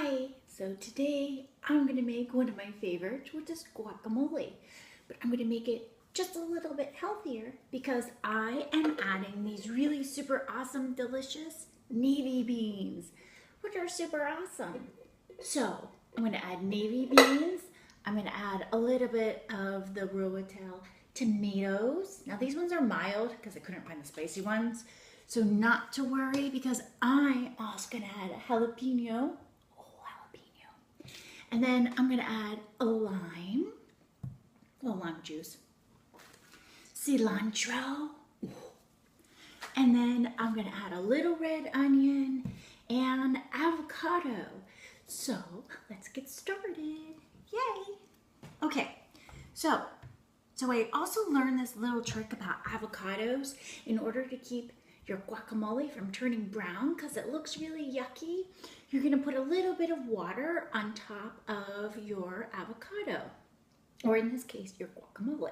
Hi! So today I'm going to make one of my favorites, which is guacamole. But I'm going to make it just a little bit healthier because I am adding these really super awesome, delicious navy beans, which are super awesome. So I'm going to add navy beans. I'm going to add a little bit of the Rotel tomatoes. Now these ones are mild because I couldn't find the spicy ones. So not to worry because I'm also going to add a jalapeno. And then I'm going to add a little lime juice, cilantro, and then I'm going to add a little red onion and avocado. So let's get started. Yay! Okay, so I also learned this little trick about avocados in order to keep your guacamole from turning brown because it looks really yucky. You're going to put a little bit of water on top of your avocado, or in this case, your guacamole.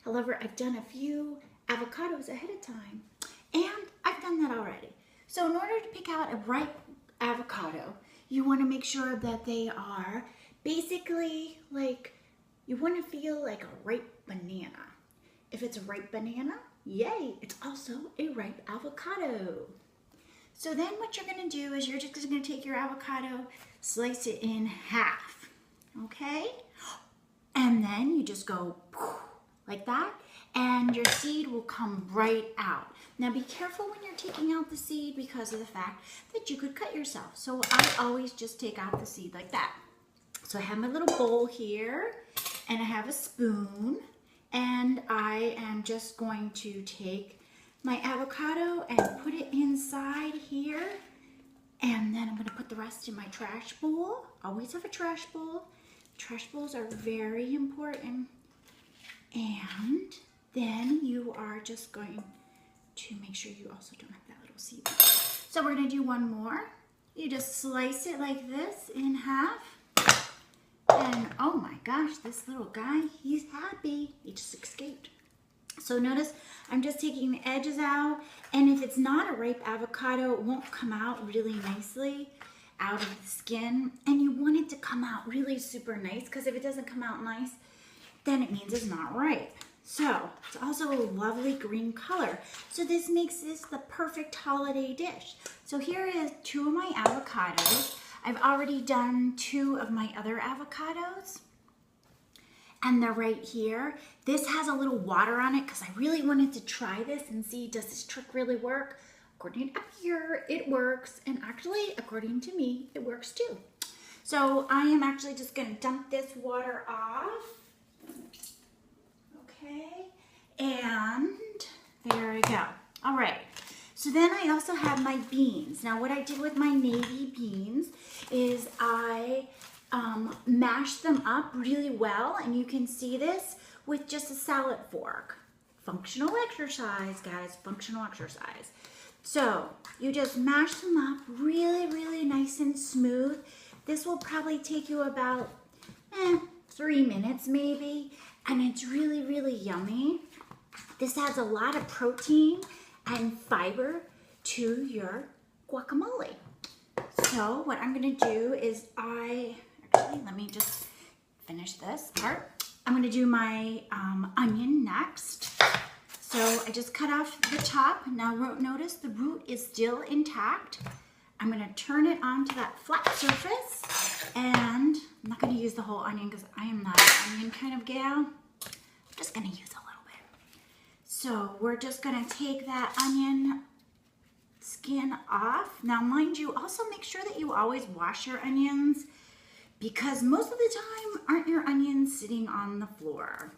However, I've done a few avocados ahead of time, and I've done that already. So in order to pick out a ripe avocado, you want to make sure that they are basically like, you want to feel like a ripe banana. If it's a ripe banana, yay, it's also a ripe avocado. So then what you're going to do is you're just going to take your avocado, slice it in half, okay? And then you just go like that, and your seed will come right out. Now be careful when you're taking out the seed because of the fact that you could cut yourself. So I always just take out the seed like that. So I have my little bowl here, and I have a spoon, and I am just going to take my avocado and put it inside here, and then I'm going to put the rest in my trash bowl. Always have a trash bowl. Trash bowls are very important. And then you are just going to make sure you also don't have that little seed. So we're going to do one more. You just slice it like this in half. And oh my gosh, this little guy, he's happy. He just escaped. So notice I'm just taking the edges out, and if it's not a ripe avocado, it won't come out really nicely out of the skin, and you want it to come out really super nice because if it doesn't come out nice, then it means it's not ripe. So it's also a lovely green color. So this makes this the perfect holiday dish. So here is 2 of my avocados. I've already done 2 of my other avocados, and they're right here. This has a little water on it because I really wanted to try this and see, does this trick really work? According to here, it works, and actually, according to me, it works too. So I am actually just going to dump this water off. Okay, and there we go. All right. So then I also have my beans. Now what I did with my navy beans is I mashed them up really well, and you can see this with just a salad fork. Functional exercise, guys, functional exercise. So you just mash them up really, really nice and smooth. This will probably take you about 3 minutes maybe, and it's really, really yummy. This has a lot of protein and fiber to your guacamole. So what I'm going to do is let me just finish this part. I'm going to do my onion next. So I just cut off the top. Now notice the root is still intact. I'm going to turn it onto that flat surface, and I'm not going to use the whole onion because I am not an onion kind of gal. I'm just going to use a little bit. So we're just going to take that onion skin off. Now mind you, also make sure that you always wash your onions, because most of the time aren't your onions sitting on the floor,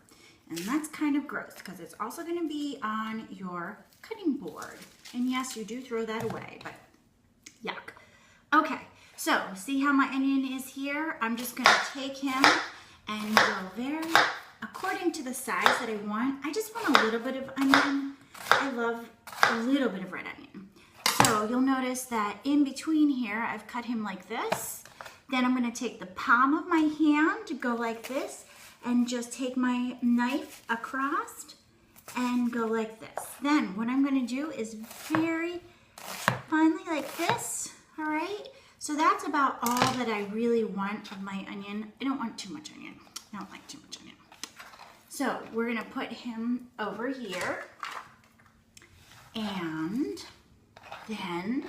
and that's kind of gross because it's also going to be on your cutting board, and yes, you do throw that away, but yuck. Okay, so see how my onion is here? I'm just going to take him and go according to the size that I want. I just want a little bit of onion. I love a little bit of red onion. So you'll notice that in between here, I've cut him like this. Then I'm going to take the palm of my hand to go like this, and just take my knife across and go like this. Then what I'm going to do is very finely like this, all right? So that's about all that I really want of my onion. I don't want too much onion. I don't like too much onion. So we're gonna put him over here. And then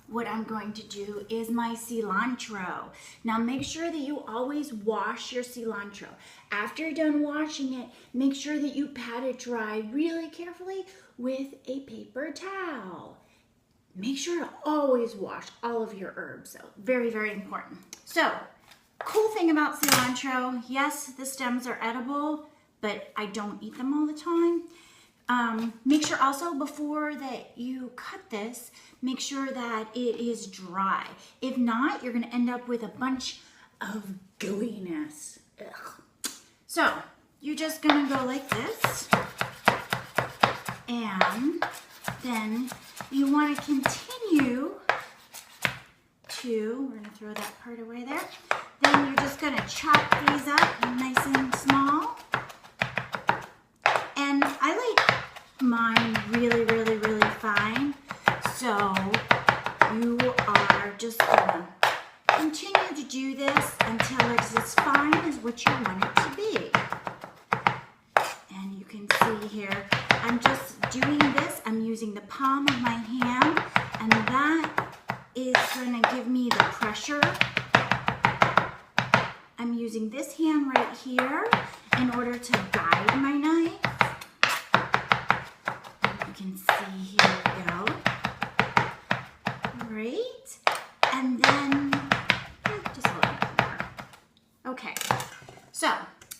what I'm going to do is my cilantro. Now make sure that you always wash your cilantro. After you're done washing it, make sure that you pat it dry really carefully with a paper towel. Make sure to always wash all of your herbs, though. Very, very important. So, cool thing about cilantro, yes, the stems are edible, but I don't eat them all the time. Make sure also before that you cut this, make sure that it is dry. If not, you're gonna end up with a bunch of gooiness. Ugh. So, you're just gonna go like this, and then you wanna continue to, we're gonna throw that part away there, then you're just gonna chop these up nice and small. And I like mine really, really, really fine. So you are just gonna continue to do this until it's as fine as what you want it to be. And you can see here, I'm just doing this. I'm using the palm of my hand, and that is gonna give me the pressure. I'm using this hand right here in order to guide my knife. You can see, here we go. Great. And then just a little bit more. Okay, so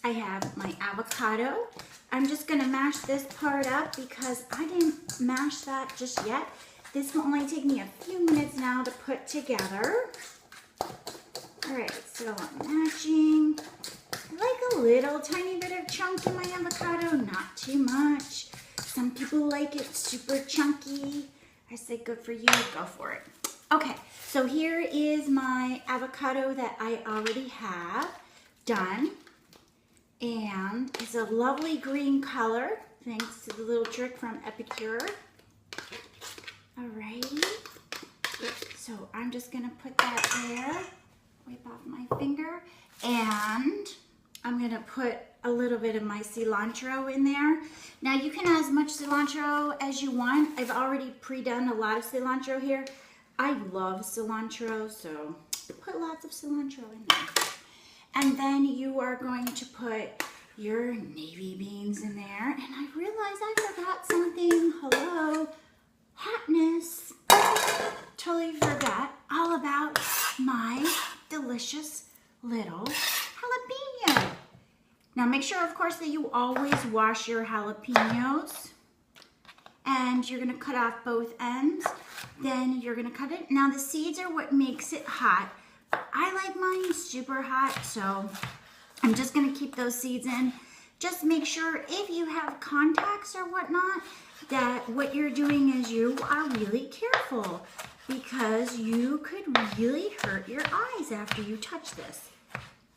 I have my avocado. I'm just gonna mash this part up because I didn't mash that just yet. This will only take me a few minutes now to put together. All right, so I'm mashing. I like a little tiny bit of chunk in my avocado, not too much. Some people like it super chunky. I say good for you, go for it. Okay, so here is my avocado that I already have done. And it's a lovely green color, thanks to the little trick from Epicure. Alrighty, so I'm just gonna put that there, wipe off my finger, and I'm gonna put a little bit of my cilantro in there. Now you can add as much cilantro as you want. I've already pre-done a lot of cilantro here. I love cilantro, so put lots of cilantro in there. And then you are going to put your navy beans in there. And I realized I forgot something. Hello, hotness. Totally forgot all about my delicious little jalapeno. Now make sure, of course, that you always wash your jalapenos. And you're gonna cut off both ends. Then you're gonna cut it. Now the seeds are what makes it hot. I like mine super hot, so I'm just gonna keep those seeds in. Just make sure if you have contacts or whatnot, that what you're doing is you are really careful because you could really hurt your eyes after you touch this.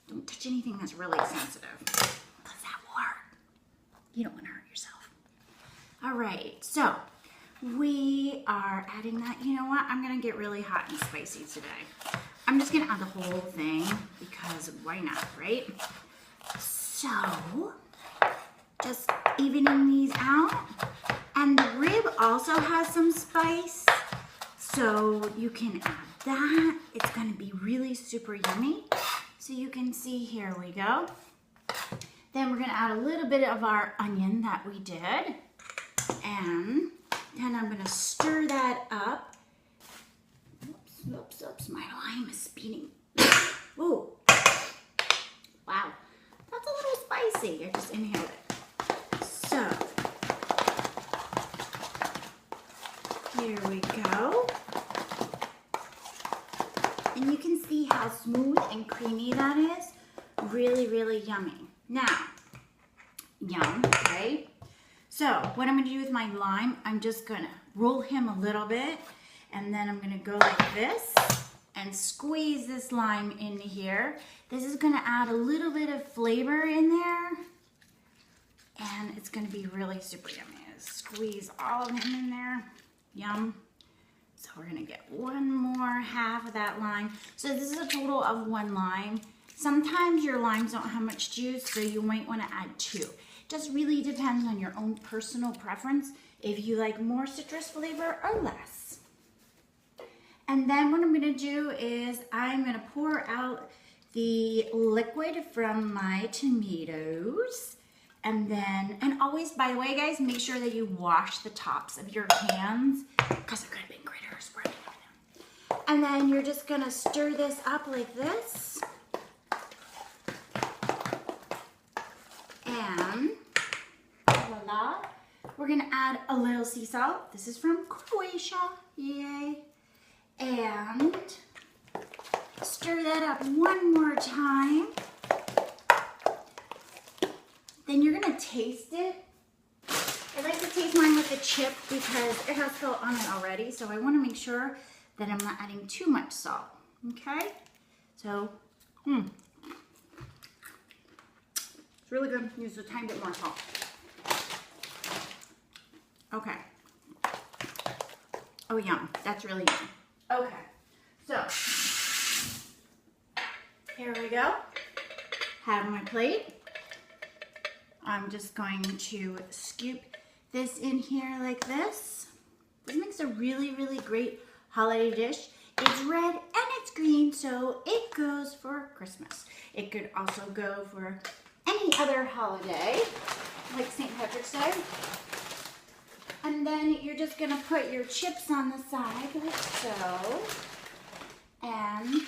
Don't touch anything that's really sensitive because that will hurt. You don't wanna hurt yourself. All right, so we are adding that. You know what? I'm gonna get really hot and spicy today. I'm just gonna add the whole thing because why not, right? So, just evening these out. And the rib also has some spice, so you can add that. It's gonna be really super yummy. So you can see, here we go. Then we're gonna add a little bit of our onion that we did. And then I'm gonna stir that up. Oops, my lime is speeding. Whoa. Wow, that's a little spicy. I just inhaled it. So, here we go. And you can see how smooth and creamy that is. Really, really yummy. Now, yum, right? So, what I'm gonna do with my lime, I'm just gonna roll him a little bit. And then I'm gonna go like this and squeeze this lime in here. This is gonna add a little bit of flavor in there. And it's gonna be really super yummy. Squeeze all of him in there. Yum. So we're gonna get one more half of that lime. So this is a total of 1 lime. Sometimes your limes don't have much juice, so you might wanna add 2. Just really depends on your own personal preference, if you like more citrus flavor or less. And then what I'm gonna do is I'm gonna pour out the liquid from my tomatoes. And then, and always, by the way, guys, make sure that you wash the tops of your pans because there could have been critters working on them. And then you're just gonna stir this up like this. And voila, we're gonna add a little sea salt. This is from Croatia, yay. And stir that up one more time. Then you're gonna taste it. I like to taste mine with a chip because it has salt on it already, so I wanna make sure that I'm not adding too much salt, okay? So, it's really good. Use a tiny bit more salt. Okay. Oh, yum. That's really yum. Okay. So, here we go. Have my plate. I'm just going to scoop this in here like this. This makes a really, really great holiday dish. It's red and it's green, so it goes for Christmas. It could also go for any other holiday, like St. Patrick's Day. And then you're just gonna put your chips on the side like so. And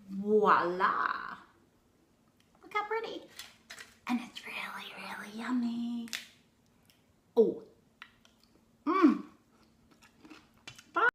voila. Look how pretty. And it's really, really yummy.